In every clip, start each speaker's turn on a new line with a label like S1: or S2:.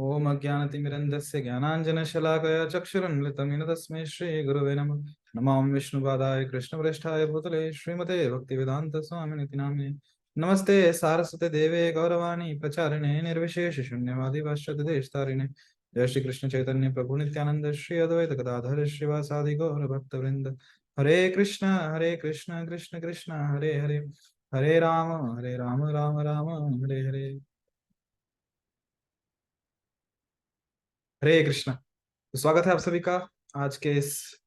S1: ओम अज्ञानतिमिरन्धस्य ज्ञानाञ्जनशलाकया चक्षुरुन्मिलितं येन तस्मै श्रीगुरवे नमः। नमां विष्णुपादाय कृष्णप्रेष्ठाय भूतले श्रीमते भक्तिवेदान्तस्वामिनिति नामिने। नमस्ते सारस्वते देवे गौरवाणी प्रचारिणे निर्विशेष शून्यवादी पाश्चात्यदेशतारिणे। जय श्री कृष्ण चैतन्य प्रभु नित्यानंद श्री अद्वैत गदाधर श्रीवासादि गौर भक्तवृंद। हरे कृष्ण कृष्ण कृष्ण हरे हरे, हरे राम राम राम हरे हरे। हरे कृष्ण। तो स्वागत है आप सभी का आज के इस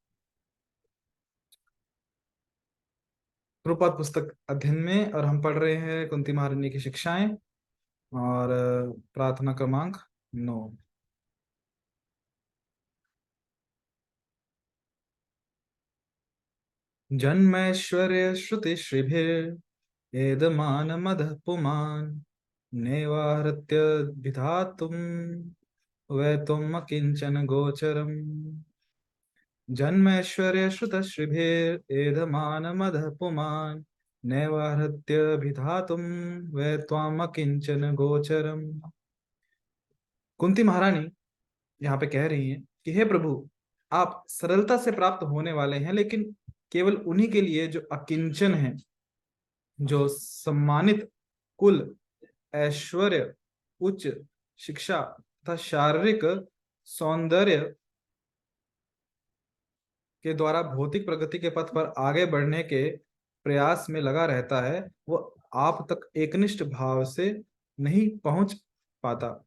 S1: ध्रुपद पुस्तक अध्ययन में, और हम पढ़ रहे हैं कुंती महारानी की शिक्षाएं और प्रार्थना क्रमांक 9। जन्मैश्वर्य श्रुति श्रीभिर् एदमान मदः पुमान् नेवाहृत्य विधातुम् वैतुम् अकिंचन गोचरम्। जन्मैश्वर्य श्रुतश्रीभिरेधमानमदः पुमान् नैवाहृत्य वै त्वाम किंचन गोचरम। कुंती महारानी यहाँ पे कह रही हैं कि हे प्रभु, आप सरलता से प्राप्त होने वाले हैं, लेकिन केवल उन्हीं के लिए जो अकिंचन है, जो सम्मानित कुल, ऐश्वर्य, उच्च शिक्षा तथा शारीरिक सौंदर्य के द्वारा भौतिक प्रगति के पथ पर आगे बढ़ने के प्रयास में लगा रहता है, वो आप तक एकनिष्ठ भाव से नहीं पहुंच पाता।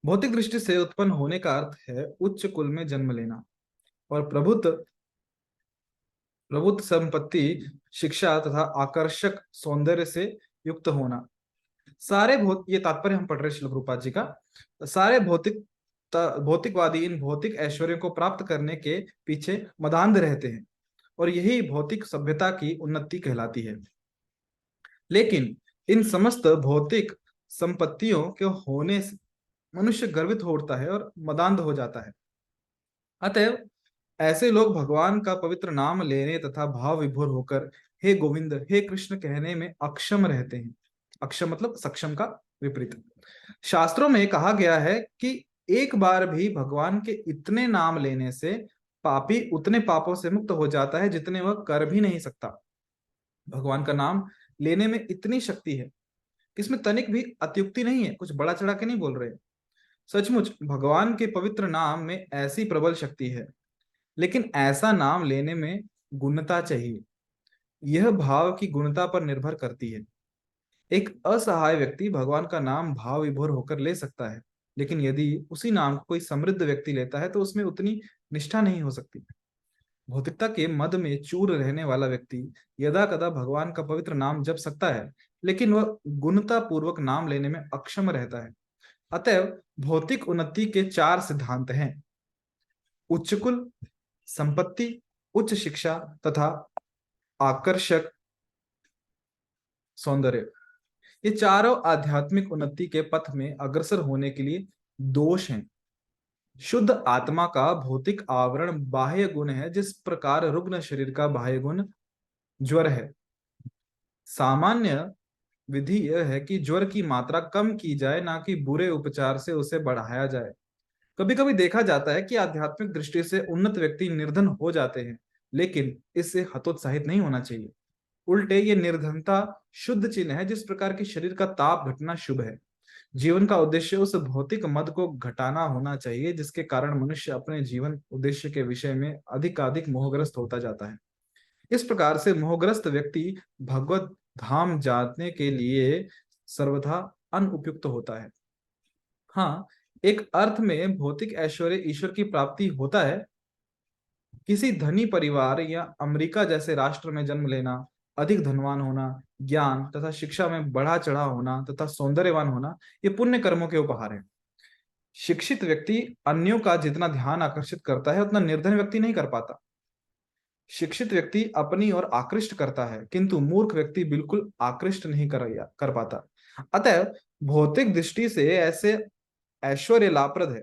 S1: भौतिक दृष्टि से उत्पन्न होने का अर्थ है उच्च कुल में जन्म लेना और प्रभुत्व प्रभुत्व संपत्ति, शिक्षा तथा आकर्षक सौंदर्य से युक्त होना। ये तात्पर्य हम पढ़ रहे श्रील प्रभुपाद जी का। सारे भौतिकवादी इन भौतिक ऐश्वर्य को प्राप्त करने के पीछे मदांध रहते हैं और यही भौतिक सभ्यता की उन्नति कहलाती है। लेकिन इन समस्त भौतिक संपत्तियों के होने से मनुष्य गर्वित हो उठता है और मदांध हो जाता है। अतएव ऐसे लोग भगवान का पवित्र नाम लेने तथा भाव विभोर होकर हे गोविंद, हे कृष्ण कहने में अक्षम रहते हैं। अक्षम मतलब सक्षम का विपरीत। शास्त्रों में कहा गया है कि एक बार भी भगवान के इतने नाम लेने से पापी उतने पापों से मुक्त हो जाता है जितने वह कर भी नहीं सकता। भगवान का नाम लेने में इतनी शक्ति है, इसमें तनिक भी अत्युक्ति नहीं है, कुछ बड़ा चढ़ा के नहीं बोल रहे। सचमुच भगवान के पवित्र नाम में ऐसी प्रबल शक्ति है, लेकिन ऐसा नाम लेने में गुणता चाहिए। यह भाव की गुणता पर निर्भर करती है। एक असहाय व्यक्ति भगवान का नाम भाव विभोर होकर ले सकता है, लेकिन यदि उसी नाम को कोई समृद्ध व्यक्ति लेता है तो उसमें उतनी निष्ठा नहीं हो सकती। भौतिकता के मद में चूर रहने वाला व्यक्ति यदा कदा भगवान का पवित्र नाम जप सकता है, लेकिन वह गुणता पूर्वक नाम लेने में अक्षम रहता है। अतएव भौतिक उन्नति के 4 सिद्धांत हैं: उच्च कुल, संपत्ति, उच्च शिक्षा तथा आकर्षक सौंदर्य। ये चारों आध्यात्मिक उन्नति के पथ में अग्रसर होने के लिए दोष हैं। शुद्ध आत्मा का भौतिक आवरण बाह्य गुण है, जिस प्रकार रुग्ण शरीर का बाह्य गुण ज्वर है। सामान्य विधि यह है कि ज्वर की मात्रा कम की जाए, ना कि बुरे उपचार से उसे बढ़ाया जाए। कभी कभी देखा जाता है कि आध्यात्मिक दृष्टि से उन्नत व्यक्ति निर्धन हो जाते हैं, लेकिन इससे हतोत्साहित नहीं होना चाहिए। उल्टे ये निर्धनता शुद्ध चिन्ह है, जिस प्रकार की शरीर का ताप घटना शुभ है। जीवन का उद्देश्य उस भौतिक मद को घटाना होना चाहिए जिसके कारण मनुष्य अपने जीवन उद्देश्य के विषय में अधिकाधिक मोहग्रस्त होता जाता है। इस प्रकार से मोहग्रस्त व्यक्ति भगवत धाम जाने के लिए सर्वथा अनुपयुक्त होता है। हाँ, एक अर्थ में भौतिक ऐश्वर्य ईश्वर की प्राप्ति होता है। किसी धनी परिवार या अमेरिका जैसे राष्ट्र में जन्म लेना, अधिक धनवान होना, ज्ञान तथा शिक्षा में बढ़ा चढ़ा होना तथा सौंदर्यवान होना, ये पुण्य कर्मों के उपहार हैं। शिक्षित व्यक्ति अन्यों का जितना ध्यान आकर्षित करता है उतना निर्धन व्यक्ति नहीं कर पाता। शिक्षित व्यक्ति अपनी ओर आकृष्ट करता है, किंतु मूर्ख व्यक्ति बिल्कुल आकृष्ट नहीं कर पाता। अतः भौतिक दृष्टि से ऐसे ऐश्वर्य लाभप्रद है,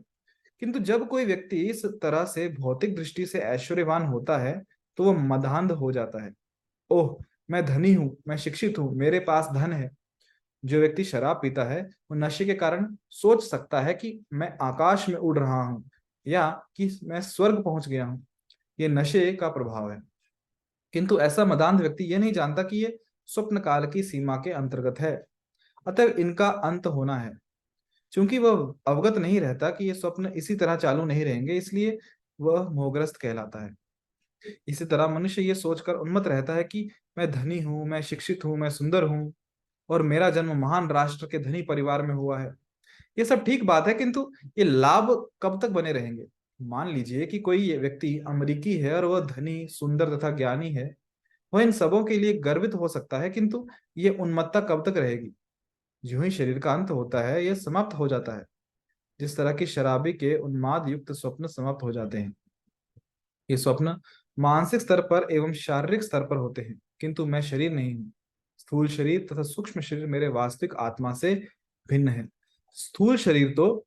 S1: किंतु जब कोई व्यक्ति इस तरह से भौतिक दृष्टि से ऐश्वर्यवान होता है तो वह मदांध हो जाता है। ओह, मैं धनी हूं, मैं शिक्षित हूं, मेरे पास धन है, जो व्यक्ति शराब पीता है वो नशे के कारण सोच सकता है कि मैं आकाश में उड़ रहा हूं या कि मैं स्वर्ग पहुंच गया हूं। ये नशे का प्रभाव है। किंतु ऐसा मदांध व्यक्ति ये नहीं जानता कि ये स्वप्न काल की सीमा के अंतर्गत है, अतः इनका अंत होना है। क्योंकि वह अवगत नहीं रहता कि ये स्वप्न इसी तरह चालू नहीं रहेंगे, इसलिए वह मोहग्रस्त कहलाता है। इसी तरह मनुष्य ये सोचकर उन्मत्त रहता है कि मैं धनी हूं, मैं शिक्षित हूं, मैं सुंदर हूं और मेरा जन्म महान राष्ट्र के धनी परिवार में हुआ है। ये सब ठीक बात है, किंतु ये लाभ कब तक बने रहेंगे? मान लीजिए कि कोई ये व्यक्ति अमेरिकी है और वह धनी, सुंदर तथा ज्ञानी है। वह इन सबों के लिए गर्वित हो सकता है, किंतु ये उन्मत्तता कब तक रहेगी? जो ही शरीर का अंत होता है यह समाप्त हो जाता है, जिस तरह की शराबी के उन्माद युक्त स्वप्न समाप्त हो जाते हैं। ये स्वप्न मानसिक स्तर पर एवं शारीरिक स्तर पर होते हैं, किंतु मैं शरीर नहीं हूँ। स्थूल शरीर तथा सूक्ष्म शरीर मेरे वास्तविक आत्मा से भिन्न है। स्थूल शरीर तो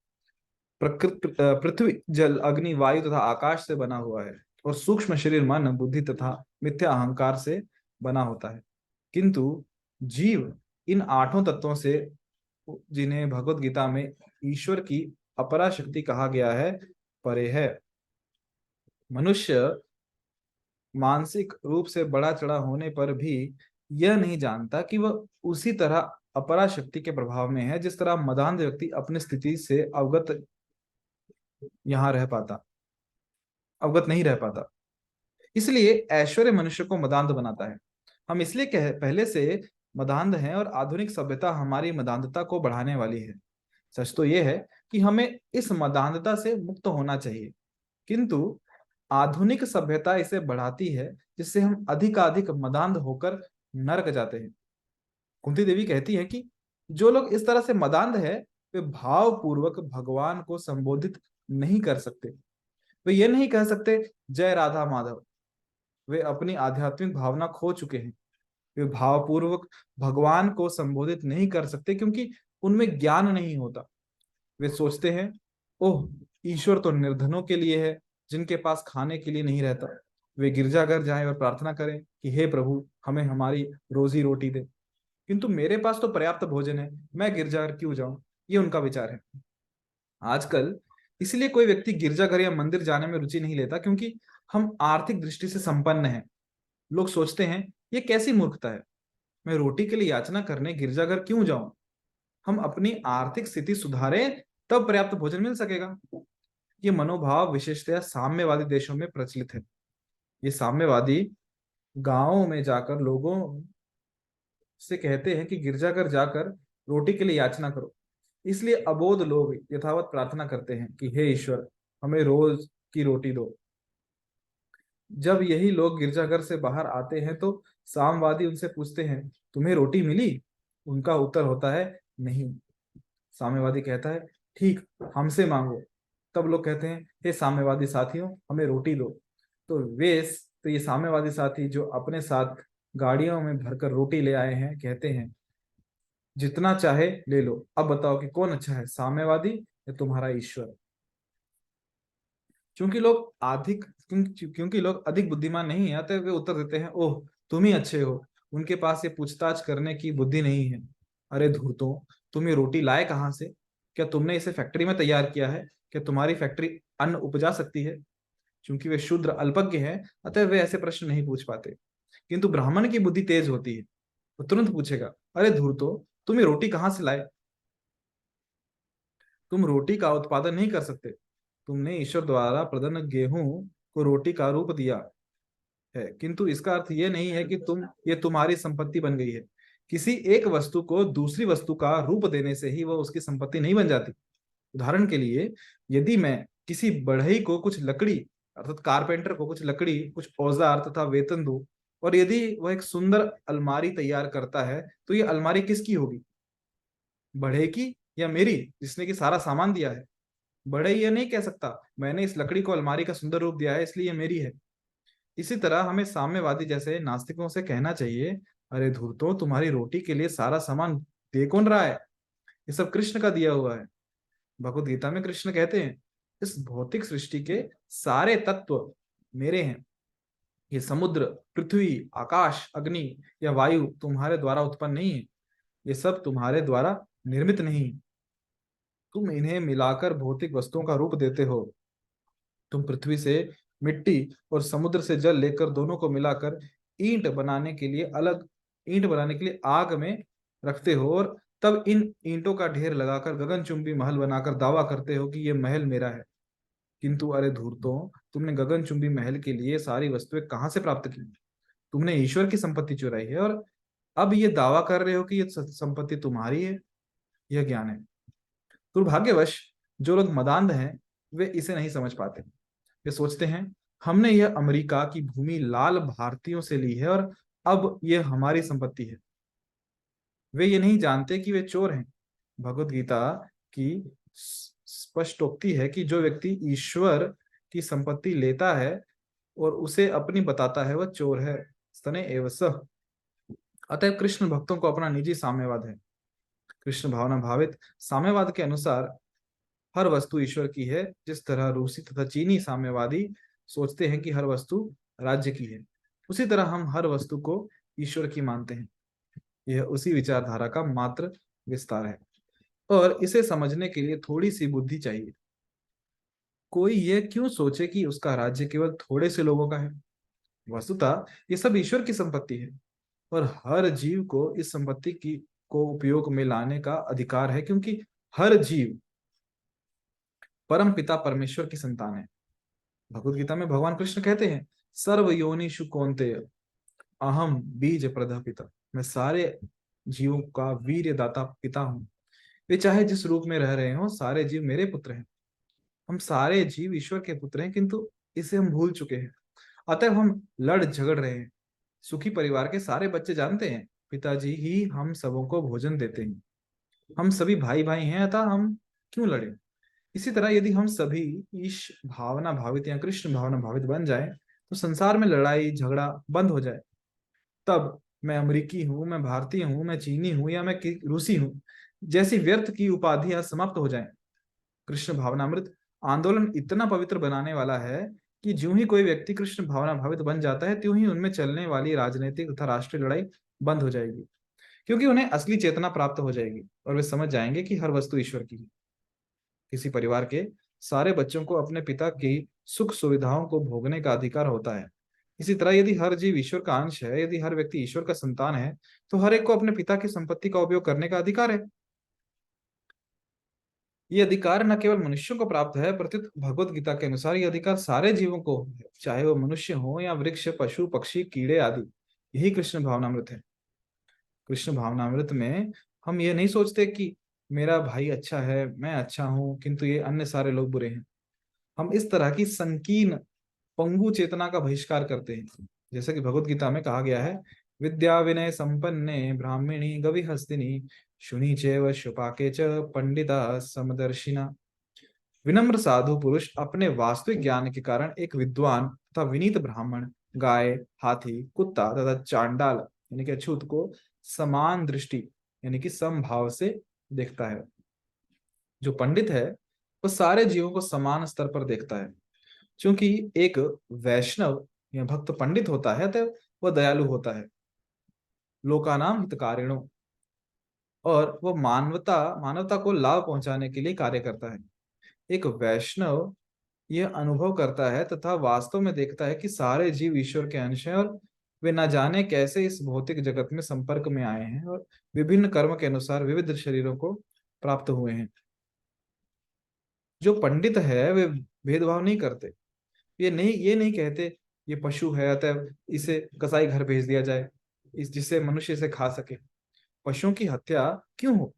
S1: पृथ्वी, जल, अग्नि, वायु तथा आकाश से बना हुआ है और सूक्ष्म शरीर मन, बुद्धि तथा मिथ्या अहंकार से बना होता है। किंतु जीव इन आठों तत्वों से, जिन्हें भगवत गीता में ईश्वर की अपरा शक्ति कहा गया है, परे है। मनुष्य मानसिक रूप से बड़ा चढ़ा होने पर भी यह नहीं जानता कि वह उसी तरह अपरा शक्ति के प्रभाव में है जिस तरह मदांध व्यक्ति अपनी स्थिति से अवगत नहीं रह पाता। इसलिए ऐश्वर्य मनुष्य को मदांध बनाता है। हम इसलिए पहले से मदांध हैं और आधुनिक सभ्यता हमारी मदांधता को बढ़ाने वाली है। सच तो यह है कि हमें इस मदांधता से मुक्त होना चाहिए, किंतु आधुनिक सभ्यता इसे बढ़ाती है, जिससे हम अधिकाधिक मदांध होकर नरक जाते हैं। कुंती देवी कहती है कि जो लोग इस तरह से मदांध है वे भावपूर्वक भगवान को संबोधित नहीं कर सकते। वे ये नहीं कह सकते जय राधा माधव। वे अपनी आध्यात्मिक भावना खो चुके हैं। वे भावपूर्वक भगवान को संबोधित नहीं कर सकते क्योंकि उनमें ज्ञान नहीं होता। वे सोचते हैं, ओह, ईश्वर तो निर्धनों के लिए है, जिनके पास खाने के लिए नहीं रहता। वे गिरजाघर जाएं और प्रार्थना करें कि हे प्रभु, हमें हमारी रोजी रोटी दे, किंतु मेरे पास तो पर्याप्त भोजन है, मैं गिरजाघर क्यों जाऊं? ये उनका विचार है। आजकल इसलिए कोई व्यक्ति गिरजाघर या मंदिर जाने में रुचि नहीं लेता, क्योंकि हम आर्थिक दृष्टि से संपन्न हैं। लोग सोचते हैं, ये कैसी मूर्खता है, मैं रोटी के लिए याचना करने गिरजाघर क्यों जाऊं? हम अपनी आर्थिक स्थिति सुधारें, तब पर्याप्त भोजन मिल सकेगा। ये मनोभाव विशेषतया साम्यवादी देशों में प्रचलित है। ये साम्यवादी गांवों में जाकर लोगों से कहते हैं कि गिरजाघर जाकर रोटी के लिए याचना करो। इसलिए अबोध लोग यथावत प्रार्थना करते हैं कि हे ईश्वर, हमें रोज की रोटी दो। जब यही लोग गिरजाघर से बाहर आते हैं तो सामवादी उनसे पूछते हैं, तुम्हें रोटी मिली? उनका उत्तर होता है, नहीं। साम्यवादी कहता है, ठीक, हमसे मांगो। तब लोग कहते हैं, हे साम्यवादी साथियों, हमें रोटी दो। तो ये साम्यवादी साथी जो अपने साथ गाड़ियों में भरकर रोटी ले आए हैं कहते हैं, जितना चाहे ले लो, अब बताओ कि कौन अच्छा है, साम्यवादी या तुम्हारा ईश्वर? क्योंकि लोग अधिक बुद्धिमान नहीं है, अतः वे उत्तर देते हैं, ओह, तुम ही अच्छे हो। उनके पास ये पूछताछ करने की बुद्धि नहीं है। अरे धूर्तों, तुम ये रोटी लाए कहाँ से? क्या तुमने इसे फैक्ट्री में तैयार किया है? क्या तुम्हारी फैक्ट्री अन्न उपजा सकती है? क्योंकि वे शूद्र अल्पज्ञ हैं, अतः वे ऐसे प्रश्न नहीं पूछ पाते। किंतु ब्राह्मण की बुद्धि तेज होती है, वो तुरंत पूछेगा, अरे धूर्तों, तुम ये रोटी कहाँ से लाए? तुम रोटी का उत्पादन नहीं कर सकते। तुमने ईश्वर द्वारा प्रदत्त गेहूं को रोटी का रूप दिया है, किंतु इसका अर्थ यह नहीं है कि ये तुम्हारी संपत्ति बन गई है। किसी एक वस्तु को दूसरी वस्तु का रूप देने से ही वह उसकी संपत्ति नहीं बन जाती। उदाहरण के लिए, यदि मैं किसी बढ़ई को कुछ लकड़ी, अर्थात कारपेंटर को कुछ लकड़ी, कुछ औजार तथा वेतन दूं, और यदि वह एक सुंदर अलमारी तैयार करता है, तो ये अलमारी किसकी होगी? बढ़ई की या मेरी, जिसने कि सारा सामान दिया है? बढ़ई ये नहीं कह सकता, मैंने इस लकड़ी को अलमारी का सुंदर रूप दिया है इसलिए ये मेरी है। इसी तरह हमें साम्यवादी जैसे नास्तिकों से कहना चाहिए, अरे धूर्तों, तुम्हारी रोटी के लिए सारा सामान दे कौन रहा है? ये सब कृष्ण का दिया हुआ है। भगवत गीता में कृष्ण कहते हैं, इस भौतिक सृष्टि के सारे तत्व मेरे हैं। ये समुद्र, पृथ्वी, आकाश, अग्नि या वायु तुम्हारे द्वारा उत्पन्न नहीं है। ये सब तुम्हारे द्वारा निर्मित नहीं, तुम इन्हें मिलाकर भौतिक वस्तुओं का रूप देते हो। तुम पृथ्वी से मिट्टी और समुद्र से जल लेकर दोनों को मिलाकर ईंट बनाने के लिए आग में रखते हो, और तब इन ईंटों का ढेर लगाकर गगनचुंबी महल बनाकर दावा करते हो कि यह महल मेरा है। किंतु अरे धूर्तों, तुमने गगनचुंबी महल के लिए सारी वस्तुएं कहाँ से प्राप्त की? तुमने ईश्वर की संपत्ति चुराई है, और अब ये दावा कर रहे हो कि ये संपत्ति तुम्हारी है। यह ज्ञान है। दुर्भाग्यवश जो लोग मदांध हैं वे इसे नहीं समझ पाते। वे सोचते हैं हमने यह अमेरिका की भूमि लाल भारतीयों से ली है और अब यह हमारी संपत्ति है। वे ये नहीं जानते कि वे चोर हैं। भगवत गीता की स्पष्टोक्ति है कि जो व्यक्ति ईश्वर की संपत्ति लेता है और उसे अपनी बताता है वह चोर है। स्तने एव सह। अतएव कृष्ण भक्तों को अपना निजी साम्यवाद है। कृष्ण भावना भावित साम्यवाद के अनुसार हर वस्तु ईश्वर की है, जिस तरह रूसी तथा चीनी साम्यवादी सोचते हैं कि हर वस्तु राज्य की है, उसी तरह हम हर वस्तु को ईश्वर की मानते हैं। यह उसी विचारधारा का मात्र विस्तार है, और इसे समझने के लिए थोड़ी सी बुद्धि चाहिए। कोई यह क्यों सोचे कि उसका राज्य केवल थोड़े से लोगों का है? वस्तुतः ये सब ईश्वर की संपत्ति है, और हर जीव को इस संपत्ति की को उपयोग में लाने का अधिकार है, क्योंकि हर जीव परम पिता परमेश्वर की संतान है। भगवत गीता में भगवान कृष्ण कहते हैं, सर्व योनिषु कौन्तेय अहम बीज प्रद पिता। मैं सारे जीवों का वीर्य दाता पिता हूँ। वे चाहे जिस रूप में रह रहे हो, सारे जीव मेरे पुत्र हैं। हम सारे जीव ईश्वर के पुत्र हैं, किंतु इसे हम भूल चुके हैं। अतः हम लड़ झगड़ रहे हैं। सुखी परिवार के सारे बच्चे जानते हैं पिताजी ही हम सबों को भोजन देते हैं। हम सभी भाई भाई हैं, अतः हम क्यों लड़े? इसी तरह यदि हम सभी ईश भावना भावित या कृष्ण भावना भावित बन जाएं, तो संसार में लड़ाई झगड़ा बंद हो जाए। तब मैं अमेरिकी हूं, मैं भारतीय हूं, मैं चीनी हूं या मैं रूसी हूं जैसी व्यर्थ की उपाधियां समाप्त हो जाएं। कृष्ण भावनामृत आंदोलन इतना पवित्र बनाने वाला है कि ज्यों ही कोई व्यक्ति कृष्ण भावना भावित बन जाता है, त्यों ही उनमें चलने वाली राजनीतिक तथा राष्ट्रीय लड़ाई बंद हो जाएगी, क्योंकि उन्हें असली चेतना प्राप्त हो जाएगी और वे समझ जाएंगे कि हर वस्तु ईश्वर की है। किसी परिवार के सारे बच्चों को अपने पिता की सुख सुविधाओं को भोगने का अधिकार होता है। इसी तरह यदि हर जीव ईश्वर का अंश है, यदि हर व्यक्ति ईश्वर का संतान है, तो हर एक को अपने पिता की संपत्ति का उपयोग करने का अधिकार है। ये अधिकार न केवल मनुष्यों को प्राप्त है, प्रत्युत भगवत गीता के अनुसार ये अधिकार सारे जीवों को है, चाहे वो मनुष्य हो या वृक्ष, पशु, पक्षी, कीड़े आदि। यही कृष्ण भावनामृत है। कृष्ण भावनामृत में हम ये नहीं सोचते कि मेरा भाई अच्छा है, मैं अच्छा हूं, किंतु ये अन्य सारे लोग बुरे हैं। हम इस तरह की संकीर्ण पंगु चेतना का बहिष्कार करते हैं। जैसे कि भगवत गीता में कहा गया है, विद्या विनय संपन्ने ब्राह्मणी गवि हस्तिनी शुनि चैव शुपाके च पंडिता समदर्शिना। विनम्र साधु पुरुष अपने वास्तविक ज्ञान के कारण एक विद्वान तथा विनीत ब्राह्मण, गाय, हाथी, कुत्ता तथा चांडाल यानी कि अछूत को समान दृष्टि यानी कि समभाव से देखता है। जो पंडित है वो सारे जीवों को समान स्तर पर देखता है। क्योंकि एक वैष्णव या भक्त पंडित होता है तो वह दयालु होता है, लोकानाम हितकारिणो, और वह मानवता को लाभ पहुंचाने के लिए कार्य करता है। एक वैष्णव यह अनुभव करता है तथा वास्तव में देखता है कि सारे जीव ईश्वर के अंश हैं, और वे न जाने कैसे इस भौतिक जगत में संपर्क में आए हैं और विभिन्न कर्म के अनुसार विविध शरीरों को प्राप्त हुए हैं। जो पंडित है वे भेदभाव नहीं करते। ये नहीं कहते ये पशु है अतः इसे कसाई घर भेज दिया जाए, इस जिससे मनुष्य इसे खा सके। पशुओं की हत्या क्यों हो?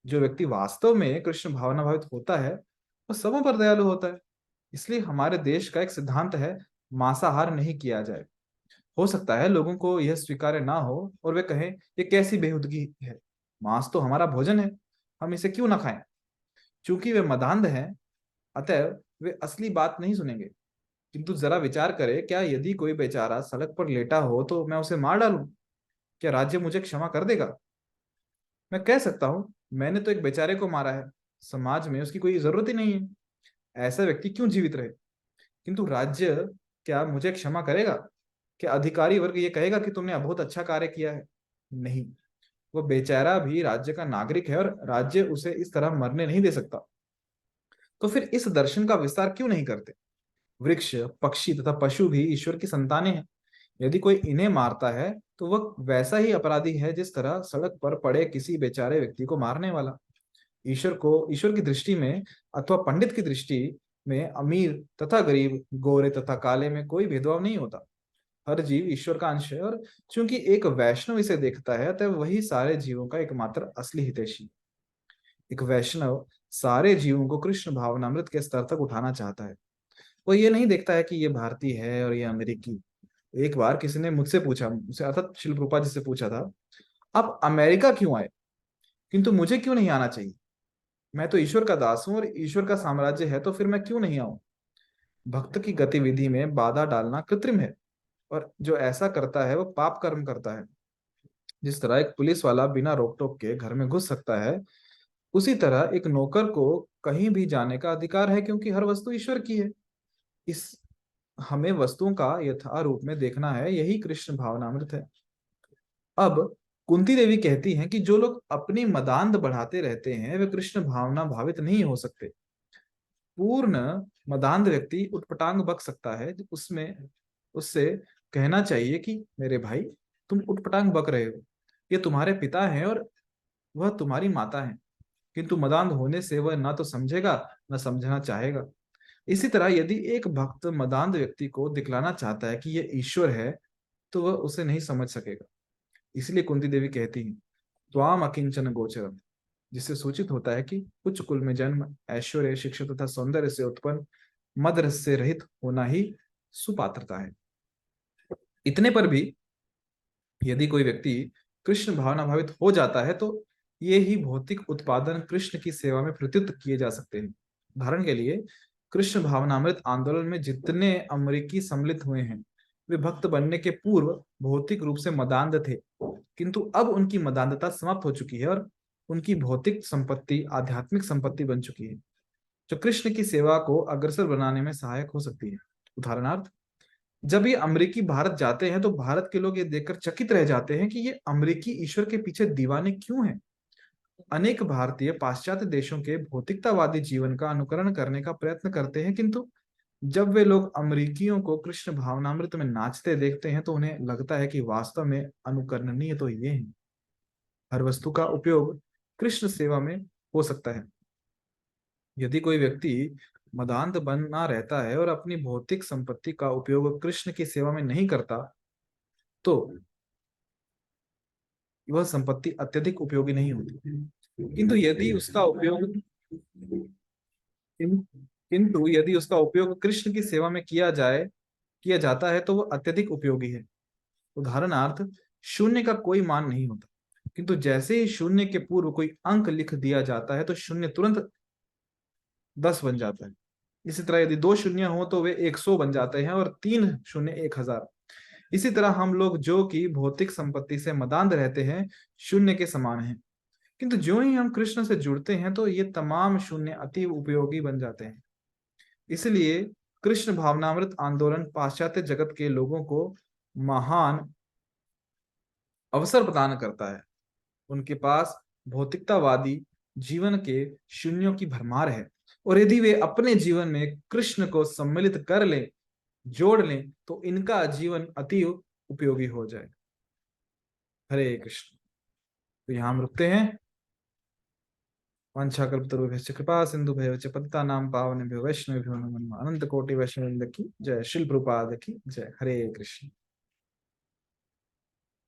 S1: जो व्यक्ति वास्तव में कृष्ण भावना भावित होता है वह सबों पर दयालु होता है। इसलिए हमारे देश का एक सिद्धांत है, मांसाहार नहीं किया जाए। हो सकता है लोगों को यह स्वीकार्य ना हो और वे कहें ये कैसी बेहुदगी है, मांस तो हमारा भोजन है, हम इसे क्यों ना खाएं। चूंकि वे मदांध हैं, अतएव वे असली बात नहीं सुनेंगे। किंतु जरा विचार करें, क्या यदि कोई बेचारा सड़क पर लेटा हो तो मैं उसे मार डालूं? क्या राज्य मुझे क्षमा कर देगा? मैं कह सकता हूं मैंने तो एक बेचारे को मारा है, समाज में उसकी कोई जरूरत ही नहीं है, ऐसा व्यक्ति क्यों जीवित रहे? किंतु राज्य क्या मुझे क्षमा करेगा? क्या अधिकारी वर्ग ये कहेगा कि तुमने बहुत अच्छा कार्य किया है? नहीं। वो बेचारा भी राज्य का नागरिक है और राज्य उसे इस तरह मरने नहीं दे सकता। तो फिर इस दर्शन का विस्तार क्यों नहीं करते? वृक्ष, पक्षी तथा पशु भी ईश्वर की संतानें हैं। यदि कोई इन्हें मारता है तो वह वैसा ही अपराधी है जिस तरह सड़क पर पड़े किसी बेचारे व्यक्ति को मारने वाला। ईश्वर की दृष्टि में अथवा पंडित की दृष्टि में अमीर तथा गरीब, गोरे तथा काले में कोई भेदभाव नहीं होता। हर जीव ईश्वर का अंश है और चूंकि एक वैष्णव इसे देखता है अतः वही सारे जीवों का एकमात्र असली हितैषी। एक वैष्णव सारे जीवों को कृष्ण भावनामृत के स्तर तक उठाना चाहता है। वो ये नहीं देखता है कि ये भारतीय है और ये अमेरिकी। एक बार किसी ने मुझसे अर्थात शिल प्रभुपाद जी से पूछा था, आप अमेरिका क्यों आए, किंतु मुझे क्यों नहीं आना चाहिए? मैं तो ईश्वर का दास हूं और ईश्वर का साम्राज्य है, तो फिर मैं क्यों नहीं आऊं? भक्त की गतिविधि में बाधा डालना कृत्रिम है और जो ऐसा करता है वो पाप कर्म करता है। जिस तरह एक पुलिस वाला बिना रोक टोक के घर में घुस सकता है, उसी तरह एक नौकर को कहीं भी जाने का अधिकार है, क्योंकि हर वस्तु ईश्वर की है। इस हमें वस्तुओं का यथा रूप में देखना है, यही कृष्ण भावनामृत है। अब कुंती देवी कहती हैं कि जो लोग अपनी मदांध बढ़ाते रहते हैं वे कृष्ण भावना भावित नहीं हो सकते। पूर्ण मदांध व्यक्ति उटपटांग बक सकता है, उसमें उससे कहना चाहिए कि मेरे भाई, तुम उटपटांग बक रहे हो, ये तुम्हारे पिता हैं और वह तुम्हारी माता है। किंतु मदांध होने से वह ना तो समझेगा न समझना चाहेगा। इसी तरह यदि एक भक्त मदांध व्यक्ति को दिखलाना चाहता है कि यह ईश्वर है, तो वह उसे नहीं समझ सकेगा। इसलिए कुंती देवी कहती है, त्वाम अकिंचन गोचरम, जिससे सूचित होता है कि उच्च कुल में जन्म, ऐश्वर्य, शिक्षा तथा सौंदर्य से उत्पन्न मद रस से रहित होना ही सुपात्रता है। इतने पर भी यदि कोई व्यक्ति कृष्ण भावना भावित हो जाता है तो ये ही भौतिक उत्पादन कृष्ण की सेवा में प्रत्युत किए जा सकते हैं। उदाहरण के लिए, कृष्ण भावनामृत आंदोलन में जितने अमेरिकी सम्मिलित हुए हैं वे भक्त बनने के पूर्व भौतिक रूप से मदांध थे, किंतु अब उनकी मदांधता समाप्त हो चुकी है और उनकी भौतिक संपत्ति आध्यात्मिक संपत्ति बन चुकी है, जो कृष्ण की सेवा को अग्रसर बनाने में सहायक हो सकती है। उदाहरणार्थ, जब ये अमेरिकी भारत जाते हैं तो भारत के लोग ये देखकर चकित रह जाते हैं कि ये अमेरिकी ईश्वर के पीछे दीवाने क्यों हैं। अनेक भारतीय पाश्चात्य देशों के भौतिकतावादी जीवन का अनुकरण करने का प्रयत्न करते हैं, किंतु जब वे लोग अमेरिकियों को कृष्ण भावनामृत में नाचते देखते हैं तो उन्हें लगता है कि वास्तव में अनुकरणीय तो ये है। हर वस्तु का उपयोग कृष्ण सेवा में हो सकता है। यदि कोई व्यक्ति मदांध बना रहता है और अपनी भौतिक संपत्ति का उपयोग कृष्ण की सेवा में नहीं करता, तो वह संपत्ति अत्यधिक उपयोगी नहीं होती। किंतु यदि उसका उपयोग किंतु यदि उसका उपयोग कृष्ण की सेवा में किया जाता है तो वह अत्यधिक उपयोगी है। उदाहरणार्थ, शून्य का कोई मान नहीं होता, किंतु जैसे ही शून्य के पूर्व कोई अंक लिख दिया जाता है तो शून्य तुरंत 10 बन जाता है। इसी तरह यदि 2 शून्य हो तो वे 100 बन जाते हैं और 3 शून्य 1000। इसी तरह हम लोग जो कि भौतिक संपत्ति से मदांध रहते हैं शून्य के समान हैं, किंतु जो ही हम कृष्ण से जुड़ते हैं तो ये तमाम शून्य अति उपयोगी बन जाते हैं। इसलिए कृष्ण भावनामृत आंदोलन पाश्चात्य जगत के लोगों को महान अवसर प्रदान करता है। उनके पास भौतिकतावादी जीवन के शून्यों की भरमार है और यदि वे अपने जीवन में कृष्ण को सम्मिलित कर लें, जोड़ लें, तो इनका जीवन अति उपयोगी हो जाए। हरे कृष्ण। तो यहाँ हम रुकते हैं। वाञ्छाकल्पतरुभ्यश्च कृपा सिन्धुभ्यश्च पतितानां पावनेभ्यो वैष्णवेभ्यो नमो नमः। अनंत कोटि वैष्णववृंद की जय। श्रील प्रभुपाद की जय। हरे कृष्ण।